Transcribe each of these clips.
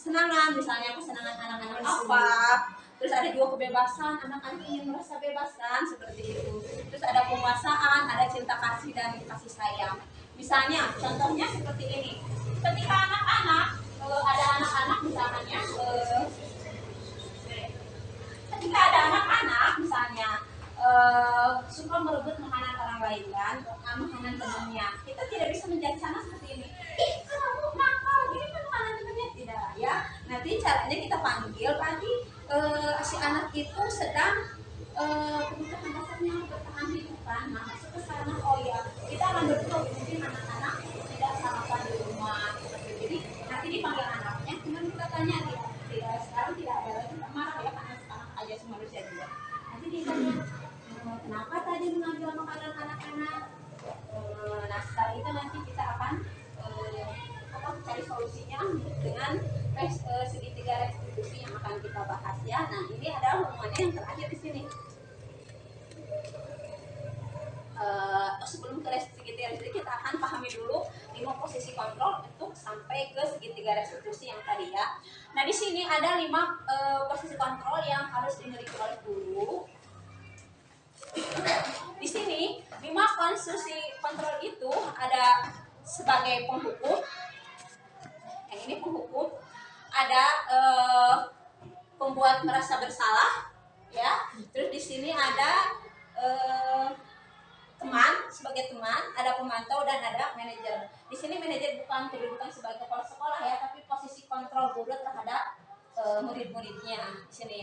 kesenangan, misalnya kesenangan anak-anak apa, terus ada juga kebebasan, anak-anak ingin merasa bebasan seperti itu, terus ada penguasaan, ada cinta kasih dan kasih sayang. Misalnya contohnya seperti ini, ketika anak-anak ada anak-anak misalnya ketika ada anak-anak misalnya suka merebut makanan orang lain kan, makanan temannya, kita tidak bisa menjadi sana seperti ini. Ih, kamu nakal, ini kan makanan temannya, tidak ya. Nanti caranya kita panggil tadi si anak itu sedang kebutuhan dasarnya bertahan hidup kan, nah masuk ke sana. Oh ya, kita akan berdoa mungkin anak-anak tidak sarapan di rumah seperti itu. Jadi nanti dipanggil anaknya, kemudian kita tanya, tidak sekarang tidak ada lagi marah ya, karena anak aja manusia juga. Nanti ditanya, kenapa tadi mengambil makanan anak-anak? Nah setelah itu nanti kita akan cari solusinya dengan segitiga restitusi yang akan kita bahas ya. Nah ini adalah hubungannya yang terakhir di sini. Sebelum ke segitiga restitusi kita akan pahami dulu 5 posisi kontrol untuk sampai ke segitiga restitusi yang tadi ya. Nah di sini ada 5 posisi kontrol yang harus dimiliki oleh guru. Di sini 5 posisi kontrol itu ada sebagai penghukum. Yang ini penghukum. Ada pembuat merasa bersalah, ya. Terus di sini ada teman, sebagai teman, ada pemantau dan ada manajer. Di sini manajer bukan kedudukan sebagai kepala sekolah ya, tapi posisi kontrol guru terhadap murid-muridnya di sini.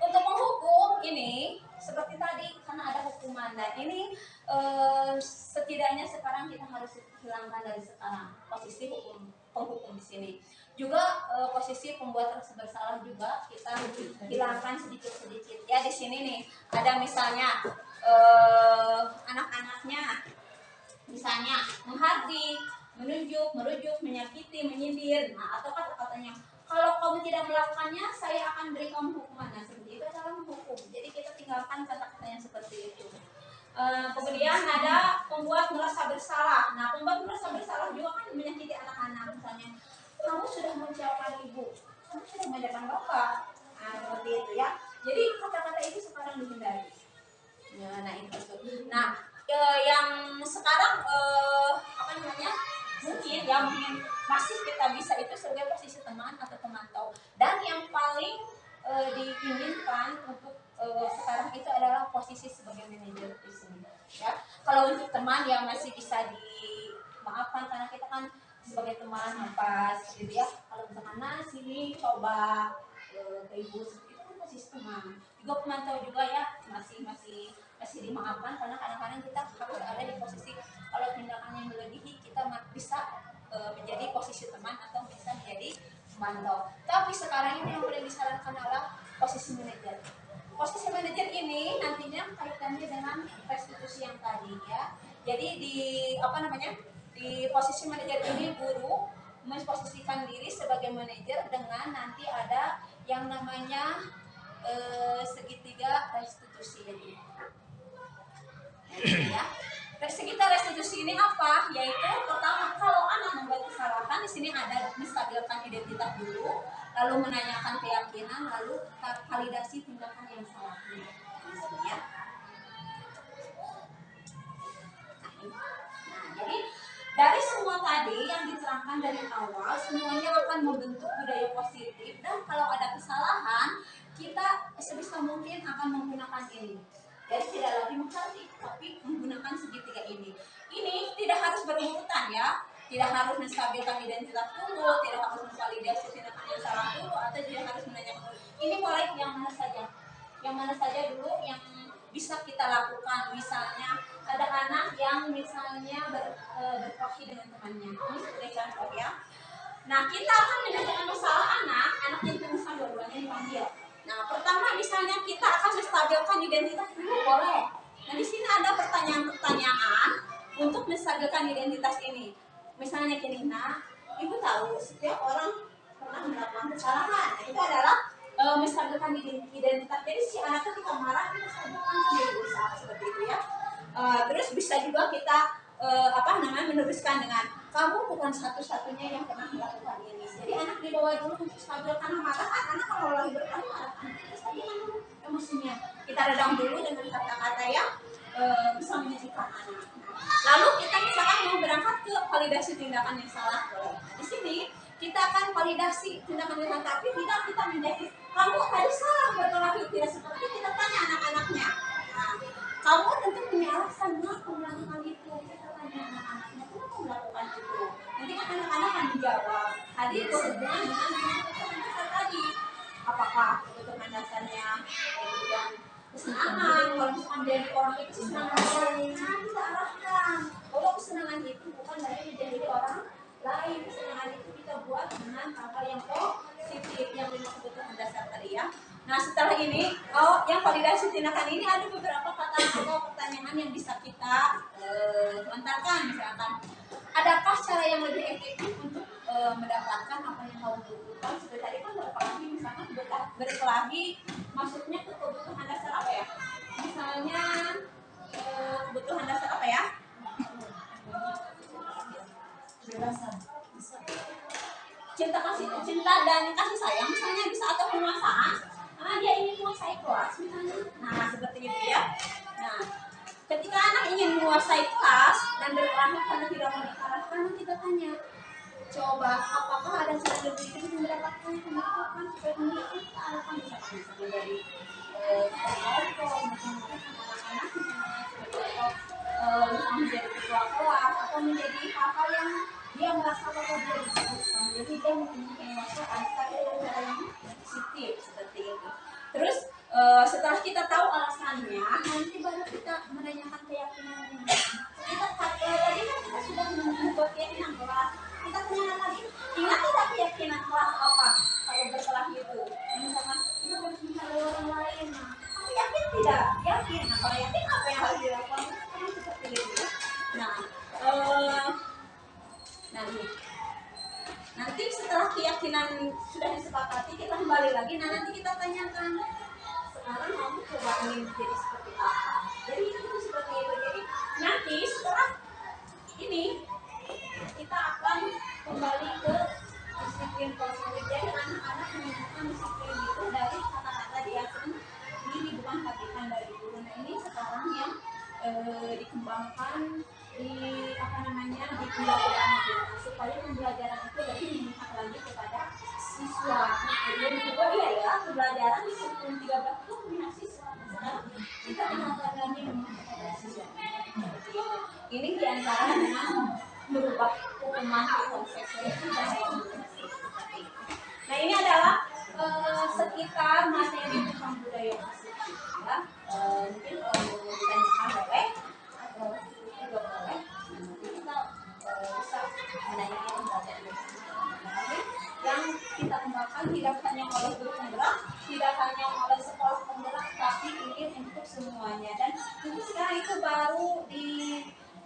Untuk menghukum ini seperti tadi karena ada hukuman. Nah ini setidaknya sekarang kita harus hilangkan dari sekarang posisi penghukum di sini. Juga posisi pembuat rasa bersalah juga kita hilangkan sedikit-sedikit ya. Di sini nih ada misalnya anak-anaknya misalnya menghardik, menunjuk, merujuk, menyakiti, menyindir. Nah atau kata-katanya, kalau kamu tidak melakukannya saya akan beri kamu hukuman. Nah seperti itu adalah menghukum. Jadi kita tinggalkan kata-kata yang seperti itu. Kemudian ada pembuat merasa bersalah. Nah pembuat merasa bersalah juga kan menyakiti anak-anak. Misalnya, kamu sudah mengecewakan ibu, kamu sudah mengajarkan bapak. Nah seperti itu ya. Jadi kata-kata itu sekarang dihindari. Ya, nah itu. Nah yang sekarang apa namanya, mungkin masih kita bisa itu sebagai posisi teman atau pemantau. Dan yang paling diinginkan untuk sekarang itu adalah posisi sebagai manajer di sini. Ya, kalau untuk teman yang masih bisa dimaafkan karena kita kan sebagai teman nafas gitu ya. Kalau misalkan sini coba ke ibu itu kan posisi teman. Juga pemantau juga ya masih dimaafkan karena kadang-kadang kita harus ada di posisi kalau tindakan yang melebihi kita bisa menjadi posisi teman atau bisa menjadi pemantau. Tapi sekarang ini yang paling disarankan adalah posisi manajer. Posisi manajer ini nantinya kaitannya dengan restitusi yang tadi ya. Jadi di posisi manajer ini guru memposisikan diri sebagai manajer dengan nanti ada yang namanya segitiga restitusi ini. Ya. Segitiga restitusi ini apa? Yaitu pertama kalau anak membuat kesalahan di sini ada menstabilkan identitas dulu, lalu menanyakan keyakinan, lalu validasi tindakan yang salah. Ya. Nah, jadi dari semua tadi yang diterangkan dari awal semuanya akan membentuk budaya positif dan kalau ada kesalahan kita sebisa mungkin akan menggunakan ini. Jadi tidak lagi menghardik, tapi menggunakan segitiga ini. Ini tidak harus berurutan ya, tidak harus menstabilkan identitas dulu, tidak harus memvalidasi tindakan yang salah dulu, atau tidak harus menanyakan. Ini boleh yang mana saja dulu yang bisa kita lakukan. Misalnya ada anak yang misalnya berkelahi dengan temannya, ini sebagai contoh ya. Nah kita akan menyelesaikan masalah anak yang misal dua-duanya dipanggil. Nah, pertama misalnya kita akan menstabilkan identitas dulu, boleh. Nah, di sini ada pertanyaan-pertanyaan untuk menstabilkan identitas ini. Misalnya gini, nah, ibu tahu setiap orang pernah melakukan kesalahan. Nah, itu adalah menstabilkan identitas. Jadi si anak ketika marah kita stabilkan sendiri berusaha seperti itu ya. Terus bisa juga kita meneruskan dengan kamu bukan satu-satunya yang pernah melakukan ini. Jadi anak dibawa dulu untuk stabil karena marah kan anak kalau lagi berkelahi marah kan stabilan dulu emosinya. Kita redam dulu dengan kata-kata yang bisa menyejukkan anak. Lalu kita misalkan mau berangkat ke validasi tindakan yang salah. Di sini kita akan validasi tindakan yang salah, tapi tidak kita menjadi kamu tadi salah berkelahi tidak seperti itu. Kita tanya anak-anaknya. Nah, kamu tentu punya alasan mengapa melakukan itu. Kita tanya anak-anaknya kenapa melakukan itu. Nanti kan anak-anak akan menjawab. Hadir berhubungan dengan kebutuhan dasar tadi. Apakah kebutuhan dasarnya kebutuhan kesenangan? Kalau misalkan jadi orang itu kesenangan kita arahkan. Kalau kesenangan itu bukan dari menjadi orang lain, kesenangan itu kita buat dengan hal-hal yang positif yang lima kebutuhan dasar tadi ya. Nah setelah ini, yang validasi tindakan ini ada beberapa kata atau pertanyaan yang bisa kita lontarkan. Misalkan, adakah cara yang lebih efektif untuk mendapatkan apa yang kamu butuhkan? Seperti tadi kan berkelahi, misalkan berkelahi masuknya ke kebutuhan dasar apa ya? Misalnya kebutuhan dasar apa ya? Cinta dan kasih sayang misalnya bisa, atau penguasaan. Nah dia ingin menguasai kelas misalnya. Nah seperti itu ya. Nah ketika anak ingin menguasai kelas dan berkelahi karena tidak mau dikalahkan, kita tanya, coba apakah ada cara lebih untuk mendapatkan yang dibutuhkan supaya memiliki kealahan misalnya dari kontrol anak-anak misalnya menjadi ketua kelas atau menjadi hal-hal yang dia merasa bahwa dia dibutuhkan. Jadi dia mempunyai penguasaan tapi dengan cara yang positif seperti itu. Terus setelah kita tahu alasannya, nanti baru kita menanyakan keyakinannya. Kita tadi kan kita sudah membuat keyakinan kelas. Kita tanya lagi, ingat tidak keyakinan kelas apa kalau berkelahi itu? Misalkan kita harus mencari orang lain. Nah, kamu yakin tidak? Yakin. Nah, kalau yakin apa yang harus dilakukan? Seperti itu. Nah, nanti setelah keyakinan sudah disepakati, kita kembali lagi. Nah, nanti kita tanyakan, sekarang kamu coba ingin jadi seperti apa? Jadi itu seperti itu. Jadi nanti setelah ini kita akan kembali ke disiplin positif. Jadi anak-anak menemukan disiplin itu dari kata-kata dia sendiri, bukan pabrikan dari guru. Nah ini sekarang yang dikembangkan di di pembelajaran itu, supaya pembelajaran itu lebih memihak lagi kepada siswa. Jadi juga iya ya, pembelajaran di kurikulum 13 itu memihak siswa. Sekarang kita mengatakan lagi memihak kepada siswa. Ini diantara dengan merubah hukuman konsep Nah ini adalah sekitar materi tentang budaya positif ya. Mungkin kalau mau ditanyakan boleh atau juga boleh. Nanti kita bisa menanyakan pembelajaran yang kita kembangkan tidak hanya oleh guru penggerak, tidak hanya oleh sekolah penggerak, tapi ini untuk semuanya. Dan mungkin sekarang itu baru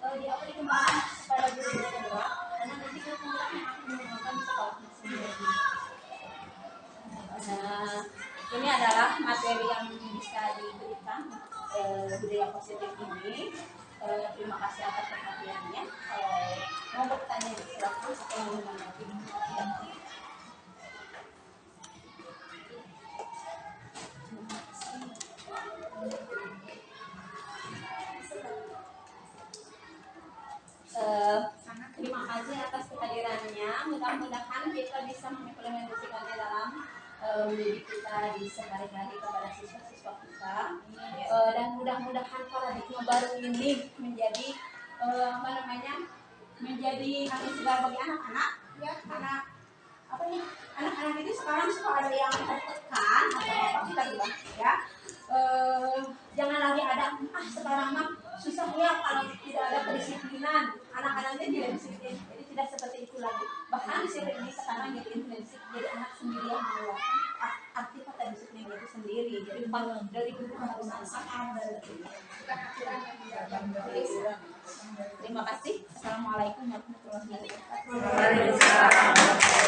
dikembangkan kepada guru penggerak, karena nanti guru penggerak yang akan mengembangkan sekolahnya sendiri. Nah, ini adalah materi yang bisa diberikan budaya positif ini. Terima kasih atas perhatiannya. Mau bertanya silakan atau mau menanggapi. Terima kasih atas kehadirannya. Mudah-mudahan kita bisa mengimplementasikannya dalam mendidik kita di sehari-hari kepada siswa-siswa kita. Dan mudah-mudahan paradigma baru ini menjadi menjadi angin segar bagi anak-anak ya, karena anak-anak itu sekarang suka ada yang tertekan atau apa kita bilang ya. Jangan lagi ada sekarang mah susah ya kalau tidak ada kedisiplinan, anak-anaknya tidak disiplin, jadi tidak seperti itu lagi. Bahkan disiplin ini sekarang jadi intensif, jadi anak sendiri yang mengeluarkan arti kata disiplin itu sendiri. Jadi dari guru harus ada. Terima kasih. Assalamualaikum warahmatullahi wabarakatuh.